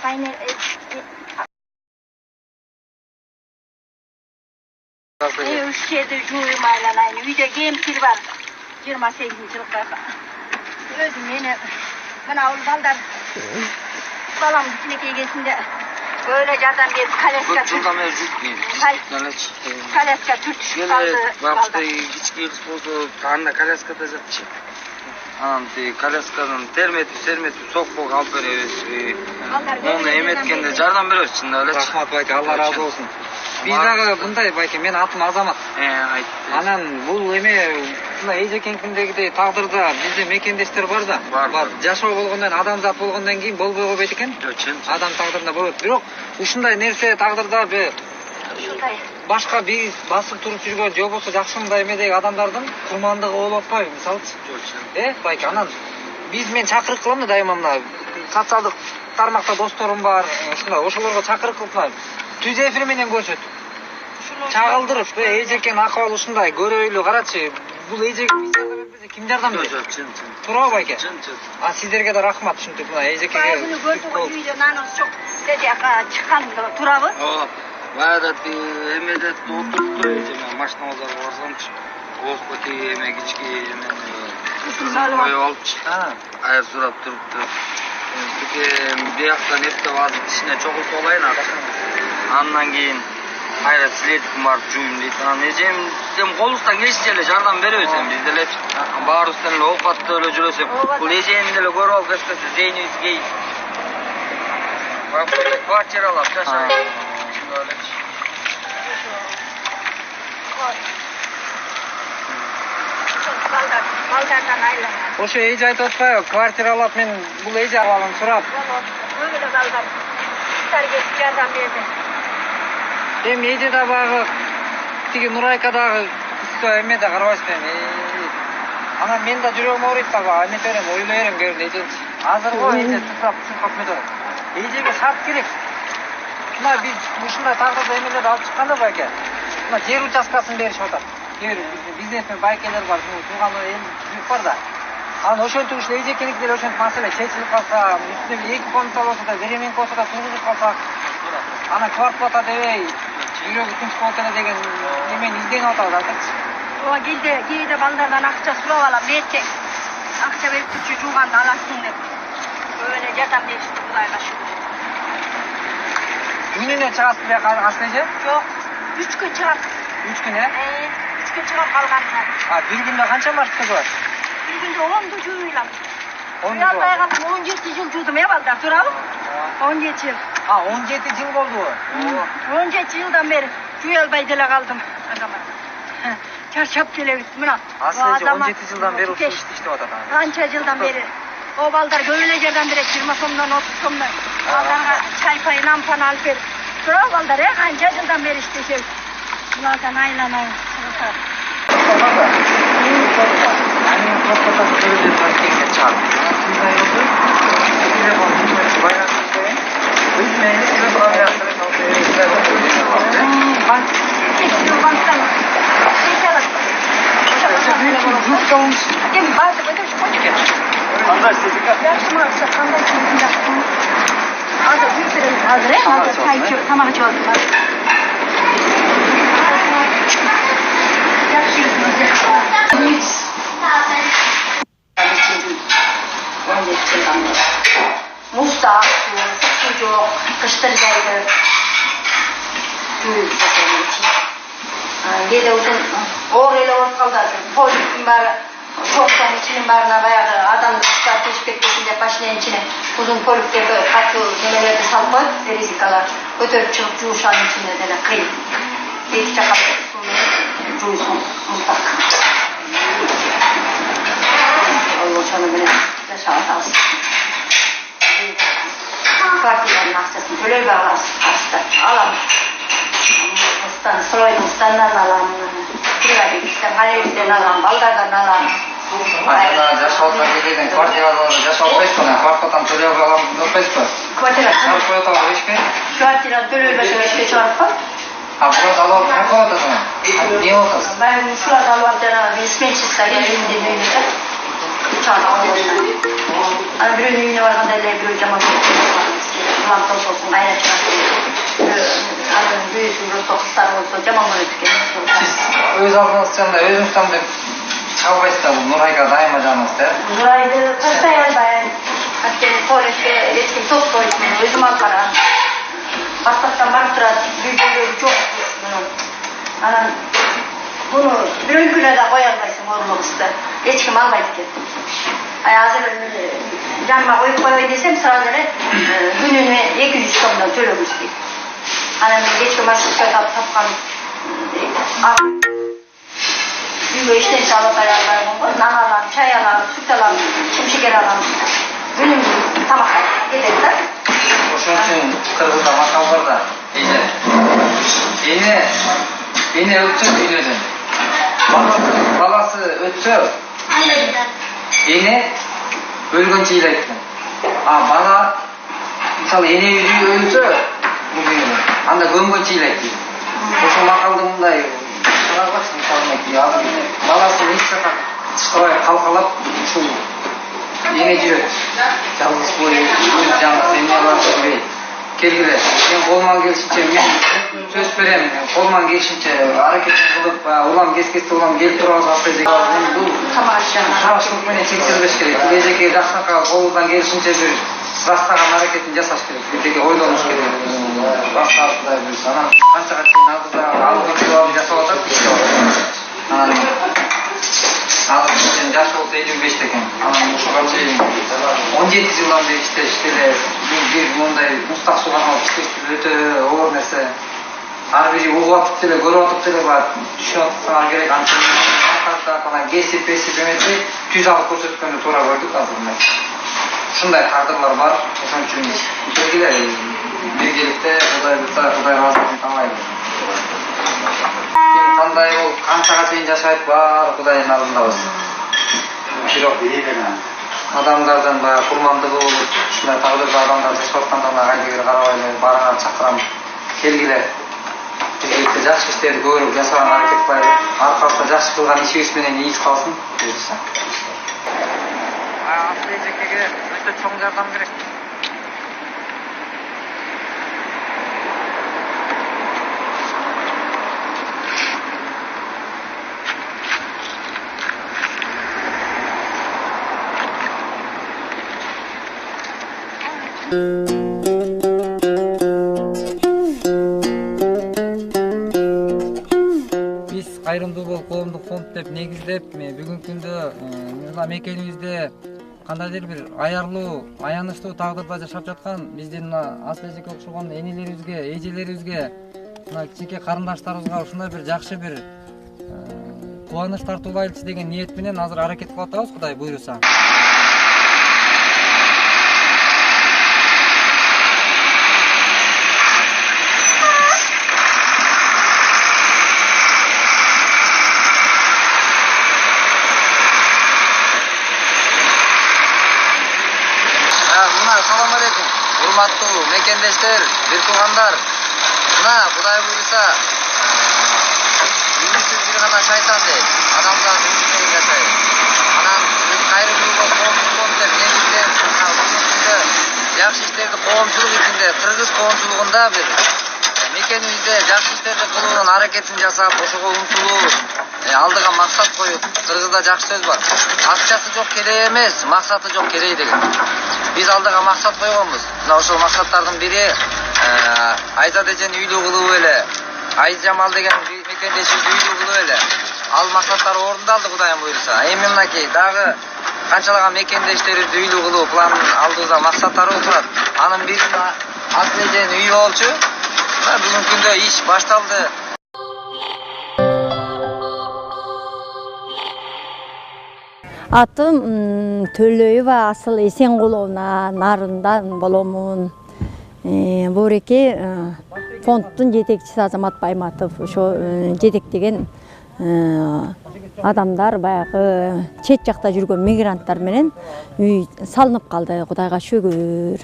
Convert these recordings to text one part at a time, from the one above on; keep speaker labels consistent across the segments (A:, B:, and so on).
A: Kaynar üç yedi juymayla aynı. Uyda gemkir var. 28 yıllık. Özüm yine bana oğul baldar balam içine gelgesinde böyle zaten bir kaleska
B: Çok da mevcut değil.
A: Kaleska Türk kaldı
B: baldar. Hiç gelip oldu. Anne kaleska da zaten. Anti kaleskadan termeti sokbok alıp veriyoruz. Onu emetkende jardan veriyoruz şimdi öyle.
C: Rahmat bayke, Allah razı olsun. Biz dağı bunday bayke, men atım Azamat.
B: Aytты.
C: Анан бул эме мына эже кеңкиндегидей тагдырда бизде мекендештер бар да.
B: Бар.
C: Жашоо болгондон адамзат болгондон кийин болбой койбойт экен. Адам тагдырында болот. Бирок ушундай нерсе тагдырда башка биз басып туруп жүргөн же болбосо жакшымдай эмедеги адамдардын курмандыгы болуп атпайбы мисалычы? Байке, анан мен чакырык кылам да дайыма мына социалдык тармакта досторум бар, ушундай ошолорго чакырык кылып түз эфир менен көрсөт. Чагылдырып, эжекенин акыбалы ушундай көрөйлү карачы. Бул эжеге биз жардам бербесе ким жардам берет?
B: Чын.
C: Туурабы байке?
B: Чын.
C: Сиздерге да рахмат ушинтип мына эжекеге.
A: Байыны көрдүк үйдө нанос жок. Деди ака чыккан туурабы?
B: Баягы эмеде отуруптур эжеме машинабызга барсамчы. Господи эме кички эме ой алыпчы. Аяр сурап туруптур. Бияктан эптеп азыр ичине чогултуп алайын андан кийин кайра силетип барып жуйм дейт. Анан эжем колубуздан келишинче эле жардам беребиз эми биз делечи. Баарыбыздан эле оокаттуу эле жүрөсөк. Бул эжени деле көрүп алып эскесе зейнибиз кейип. Квартиралап жашайбыз.
A: Балдардан айланат.
C: Ошо эже айтып атпайбы, квартиралап мен бул эже абалын сурап.
A: Öyle balдар. Тарге жардам берди.
C: Эми эже да багы тиги Нурайкадагы кыска эме да карабайсызбы? Анан мен да жүрөгүм ооруйт да, эмете берем, ойлой берем көрүн эженчи. Азыркы эже туктап эмете. Эжеге шарт керек. Мына биз ушундай тагдырда эмелерди алып чыкканда байке. Мына жер участкасын беришип атат. Бизнесмен байкелер бар, тууган эл жүк бар да. Анан ошентип ушул эжекеники деле ошентип маселе чечилип калса, үстүнө 2 комната болсо да, беременка болсо да тургузуп калсак, анан квартплата дебей, жүрөгү тынч болот эле деген эмени изденип атабыз азырчы.
A: Ооба кээде балдардан акча сурап алам, берчек. Акча берип турчу жууганды аласың деп. Көбүнө жардам беришти Кудайга шүгүр.
C: Күнүнө чыгасыз беле кайры эже?
A: Жок, 3 күн чыгам.
C: 3 күн
A: 3 күн чыгам калганына.
C: Бир күндө канча маршрутка турат?
A: Bir günde 10'du juyulam. Uyanmaygan 17 yıl judum balдар, turabı? 17 yıl.
C: 17 yıl oldu.
A: 17 yıldan beri juyalbay dele kaldım. Azamat. Çarşap kelebis, mına.
C: Aslında 17 yıldan beri usul işte o da.
A: Kança yıldan beri. O balдар göğülecerden beri 20 somdan 30 somdan. Baldarga çay payı nampan alıp verip. Turabı balдар ya, kança yıldan beri işte şey. Bunlardan aylanayım.
C: Annem kvartplata söyledi parkingde çal. Sizden yoktu. Size bakın. Bayağı şey. Biz neyini size bırakıyorsunuz.
A: Bak. Banktan. Yurt olmuş. Değil mi? Bazı böyle şu koçuk ya.
C: Anda sizika.
A: Yaşım varsa kandan şimdi yaptım. Azı bir süremiz hazır he. Azı çay içiyor. Tamam içiyor. Musta, su yok, kıştırdaydı. Duyup zaten için. Gede uzun, orayla ortalda, polisin var, çoktan içinin barına bayağı adam tutar teşbekesinde başlayan içine uzun polifteki katı nemelerde salpı, rizikalar, ötürüp çıkıp cuşanın içinde de kıyım. Bir çakal cuşun, mutlak. Oluşanı bile yaşamak lazım. Partilerin akçasını böyle bir alalım. Sırayımızdan alalım. Privatisten, halevisten alalım, baldardan alalım.
C: Aslında yaşaltma dediğin kvartiradan yaşaltmayız mı? Kvartadan türev alalım, nöpeyz mi?
A: Kvartira.
C: Çarpı yotalım, hiç mi?
A: Kvartira türev başa çarpı.
C: Burada alalım, ne kovatasın? Niye otasın?
A: Ben şurada alalım, resmen çıksa gelin dediğimde. Çarpı alalım. Ana bir ünlü var, da bir cama Ulan olsun gayret Anın büyüsün olsa, kızlar olsa, jaman görüp eкен.
C: Siz öz aldığınız canında özünüzden de çabaysız da bu Nurayga daima canınız da.
A: Nuray'dı taşlayar bayan. Hakkeni tuvalette resim top koyduğunu özüm alkara. Baştaktan barıp durar, büyüdüğü çok bunun. Anam bunu bir güne de koyarlaysın olmamıştı. Hiç kim almaydı kettim. Hazır canıma koyup koyayım desem sıraları gününe 200 somdan söylemiş ki. Anam geçki maçlıkta tapkan büyüğü işten çalıp ayarlarım var. Nan alalım, çay alalım, süt alalım, şimşeker alalım. Günüm tamaklar yedirler.
C: Oşun için Kırgız'da makam var da Yine ötüyor yineden. Balası ötüyor. Yine ölgünce iletken. Bala misal yine yüzüğü ötüyor. Anda gömgünce iletken. Oşun makaldığımda şuna bak misalına ki balasını hiç sakar çıkıray kalkalap şu yine жүрөт. Жалгыз бой жаңы семьяларды көрейт. Келгиле. Мен колуман келишинче мен сөз берем. Колуман келишинче аракетин кылып, улам кескесте улам келип турганга алсай деген. Бул шарашылык менен чектелбеш керек. Келечекке жакшынакка колунан келишинче бир ырастаган аракетин жасаш керек. Бирдеге ойлонуш керек. Башкасындай бир анан канчага чейин алдыгы жасап атат иште бар. Анан Azır için yaş olsa 55 ekan. Anam uşağa çeyim 17 yıldan beri iştele bir bunday mustaq sugan alıp iştele öte oğur nerse. Har biri uğup atıp tele, görüp atıp tele var. Düşünüp gerek antrenman falan kesip emetre 100 alıp ko'rsatkönde to'ra gördük azırmay. Şunday taqdirlar var. Oşun üçün belgiler birgelikte Kuday razılığını tamaydı. Qanday ol qanchaga чейин жашайт бар Кудайдын алдында болсун. Бирок адамдардан баягы курмандыгы болуп, ушундай тагдырда адамдар жашап аткандарына кайдыгер карабай барыңар чакырам. Келгиле. Биргеликте жакшы иштерди көрүп жасаган аракет кылайлы. Аркасында жакшы кылган ишибиз менен ийиз калсын. Асыл эжекеге өтө чоң жардам керек. Биз кайрымдуулук коомдук фонд деп негиздеп бүгүнкү күндө мына мекенибизде кандайдыр бир аярлуу, аянычтуу тагдырда жашап жаткан биздин мына Асыл эжекке окшогон энелерибизге, эжелерибизге, мына чеке карындаштарыбызга ушундай бир жакшы бир кубаныч тартуулайлычы деген ниет менен азыр аракет кылып атабыз, Кудай буйруса. Assalamu alaikum. Hurmattуу mekendештер, бир туугандар. Мына Кудай буйруса, үмүтсүз бир гана шайтан дейт. Адамдар үмүтүн жашайт. Анан биз кайрымдуулук коомчулук деп негиздеп, бүгүнкүндө жакшы иштерди коомчулук ичинде, кыргыз коомчулугунда бир мекенибизде жакшы иштерди кылуунун аракетин жасап, ошого умтулуу алдыга максат коюп, кыргызда жакшы сөз бар. Акчасы жок керей эмес, максаты жок керей деген. Биз алдыга максат койгонбуз. Мына ошол максаттардын бири Айзат эжени үйлүү кылуу эле. Айжамал деген мекендешибизди үйлүү кылуу эле. Ал максаттар орундалды Кудайым буйруса. Эми мынакей дагы канчалаган мекендештерибизди үйлүү кылуу планын алдыбызда максаттары турат. Анын бири Асыл эженин үйү болчу. Бүгүнкү күндө иш башталды.
D: Атым Төлөева Асыл Эсенкуловна нарындан боломун. Бореке фонддун жетекчиси Азамат Байматов ошо жетектеген адамдар баягы чет жакта жүргөн мигранттар менен үй салынып калды. Кудайга шүгүр.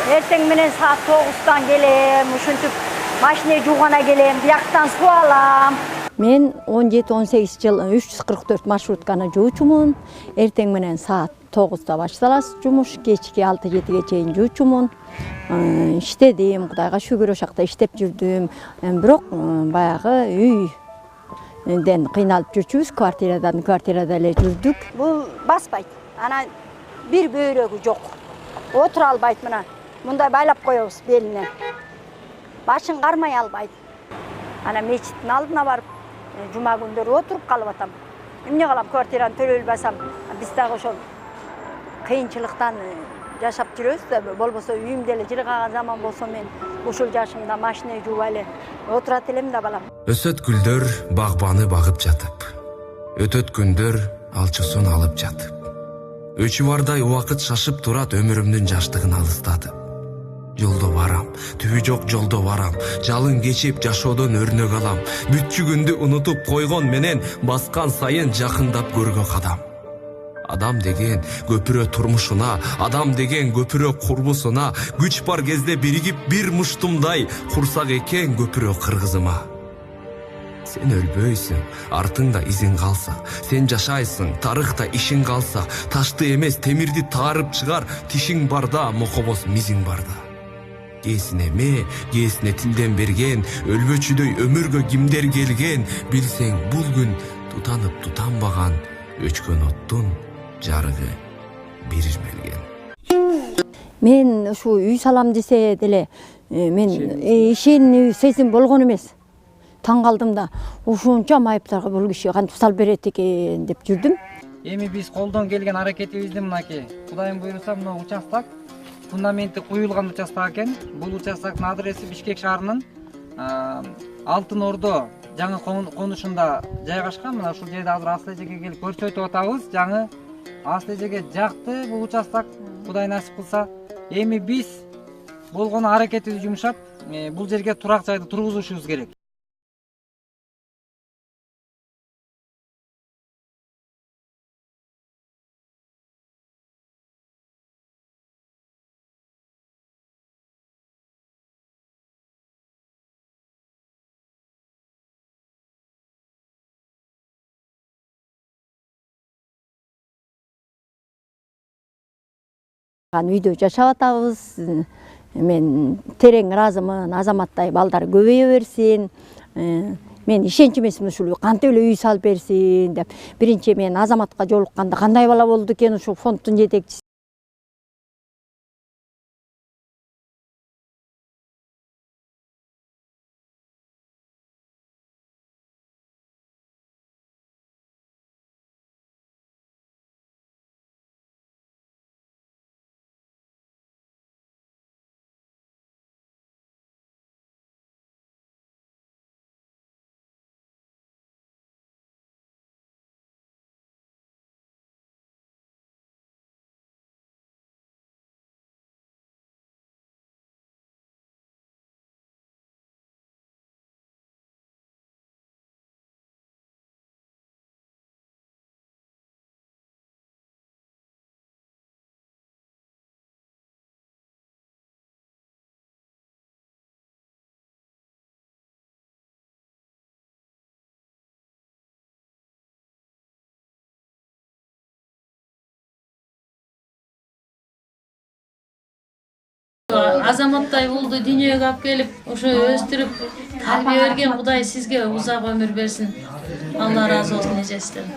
D: Эртең менен саат 9-тан келем, ушинтип машина жуугана келем, бияктан суу алам. Мен 17-18 жыл 344 маршрутканы жуучумун. Эртең менен саат 9-да башталат жумуш, кечки 6-7-ге чейин жуучумун. Иштедим, Кудайга шүгүр ошакта иштеп жүрдүм. Бирок баягы үйден кыйналып жүрчүбүз, квартирада эле жүрдүк. Бул баспайт. Ана бир бөйрөгү жок. Отура албайт мына. Мындай байлап коебуз белине. Башын кармай албайт. Ана мечиттин алдына барып, жума күндөрү отуруп калып атам. Эмне кылам, квартираны төлөй албасам, биз дагы ошол кыйынчылыктан жашап жүрөбүз да, болбосо үйүмдө эле жыргаган заман болсо мен ушул жашымда машина жууп эле отурат элем да балам.
E: Өсөт гүлдөр багбаны багып жатып, өтөт күндөр алчуусун алып жатып. Өчү бардай убакыт шашып турат өмүрүмдүн жаштыгын алыстатып. Жолдо барам, түбү жок жолдо барам, жалын кечип жашоодон өрнөк алам. Бүтчүгүндү унутуп койгон менен баскан сайын жакындап көргө кадам. Адам деген көпүрө турмушуна, адам деген көпүрө курбусуна, күч бар кезде биригип бир муштумдай курсак экен көпүрө кыргызыма. Сен өлбөйсүң, артыңда изиң калса, сен жашайсың, тарыхта ишиң калса, ташты эмес темирди таарып чыгар тишиң барда, мокобос мизиң барда. Кээсине эме, кээсине тилден берген, өлбөчүдөй өмүргө кимдер келген, билсең бул күн тутанып тутанбаган, өчкөн оттун жарыгы бирирмелген.
D: Мен ушу үй салам десе деле, мен ишенүү сезим болгон эмес. Таң калдым да, ушунча майыптарга бул киши кантип салып берет экен деп жүрдүм.
C: Эми биз колдон келген аракетибизди мынакей, Кудайым буйруса, мына участок фундаменти куюлган участок экен. Бул участоктун адреси Бишкек шаарынын Алтын Ордо жаңы конушунда жайгашкан. Мына ушул жерде азыр Асыл эжеге келип көрсөтүп атабыз. Жаңы Асыл эжеге жакты бул участок, Кудай насип кылса. Эми биз болгону аракетибизди жумшап, бул жерге турак жайды тургузушубуз керек.
D: Үйдө жашап атабыз. Мен терең ыраазымын, Азаматтай балдар көбөйө берсин. Мен ишенч эмесмин ушул кантип эле үй салып берсин деп. Биринчи мен Азаматка жолукканда кандай бала болду экен ушул фонддун жетекчиси.
F: Азаматтай уулду дүйнөгө алып келип, ошо өстүрүп, тарбия берген Кудай сизге узак өмүр берсин. Алла разы болсун эжесизден.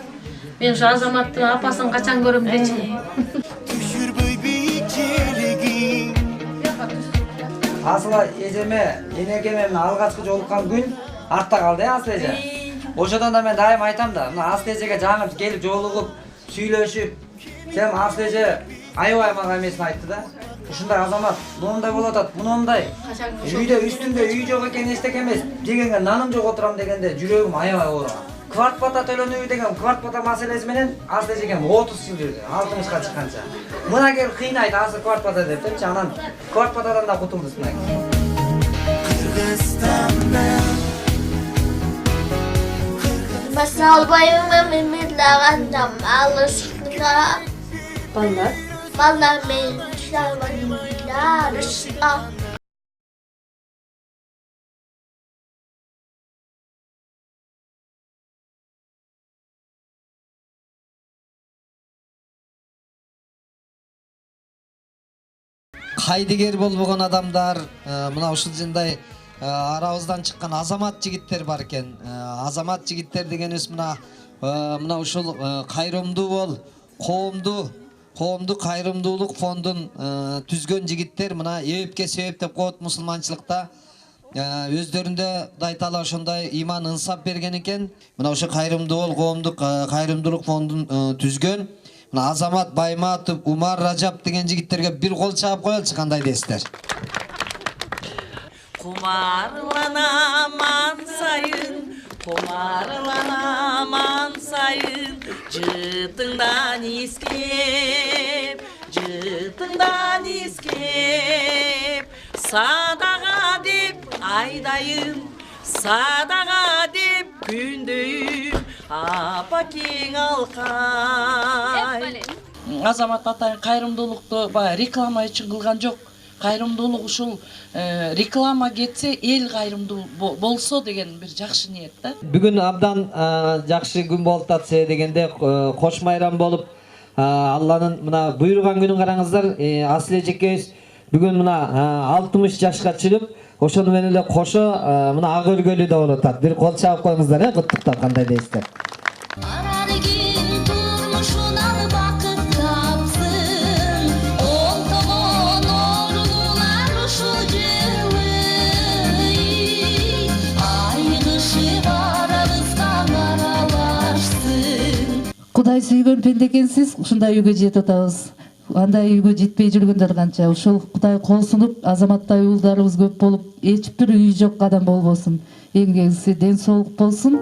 F: Мен ошо Азаматтын апасын качан көрөм дечи.
C: Асыл эжеме, энекеме алгачкы жолуккан күн артта калды, Асыл эже. Ошодон да мен дайым айтам да, мына Асыл эжеге жаңы келип жолугуп, сүйлөшүп, сен Асыл эже аябай мага эмесин айтты да. Ушундай Азамат, мондай болуп атат, мындай. Үйдө үстүндө үй жок экен эчтек эмес. Дегенге наным жок отурам дегенде жүрөгүм аябай ооруган. Квартплата төлөнүүбү деген квартплата маселеси менен Асыл эжеге 30 жыл жүрдү, 60га чыкканча. Мына келип кыйнайт Асыл квартплата депчи, анан квартплатадан да кутулдук мына.
G: Баса албайбы мен лагандам алышка. Балдар мен шлабан
C: кайдыгер болбогон адамдар, мына ушул жындай арабыздан чыккан азамат жигиттер бар экен. Азамат жигиттер дегенибиз мына ушул кайрымдуу бол, коомдук кайрымдуулук фондун түзгөн жигиттер мына эбепке себеп деп коет мусулманчылыкта. Өздөрүндө дайтала ошондой иман ынсап берген экен. Мына ошо кайрымдуу бол, коомдук кайрымдуулук фондун түзгөн. Мына Азамат Байматов, Умар Ражап деген жигиттерге бир кол чаап коелучу, кандай дейсиздер?
H: Kumarlanamam sayın, kumarlanamam sayın. Cıtından iskep, sadaqa dep aydayım, sadaqa dep gündeyim, apa keng alkay. Азамат Атайын кайрымдуулукту баягы реклама үчүн кылган жок. Кайрымдуулук ушул реклама кетсе эл кайрымдуу болсо деген бир жакшы ниет да.
C: Бүгүн абдан жакшы күн болуп атса дегенде кош майрам болуп, Алланын мына буйруган күнүн караңыздар. Асыл эжекебиз бүгүн мына 60 жашка чыгып, ошону менен эле кошо мына ак өлгөлү да болуп атат. Бир кол чаап коюңуздар, куттуктап, кандай дейсиздер?
I: Кудай сүйгөн пенде экенсиз, ушундай үйгө жетип атабыз. Андай үйгө жетпей жүргөндөр канча. Ушул Кудай кол сунуп, азаматтай уулдарыбыз көп болуп, эч бир үйү жок адам болбосун. Эң кеңиси ден соолук болсун.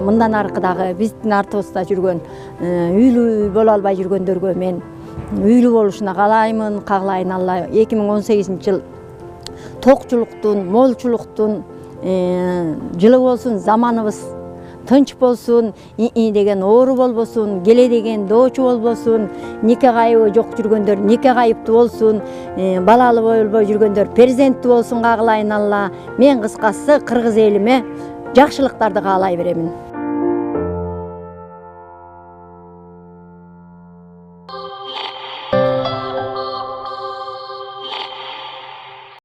D: Мындан аркыдагы биздин артыбызда жүргөн үйлүү боло албай жүргөндөргө мен үйлүү болушуна каалаймын, каалайын Алла 2018-жыл токчулуктун, молчулуктун жылы болсун, заманыбыз тынч болсун, деген оору болбосун, келе деген доочу болбосун, нике кайыбы жок жүргөндөр нике кайыптуу болсун, балалы болбой жүргөндөр перзенттүү болсун каалайын Алла. Мен кыскасы кыргыз элиме жакшылыктарды каалай беремин.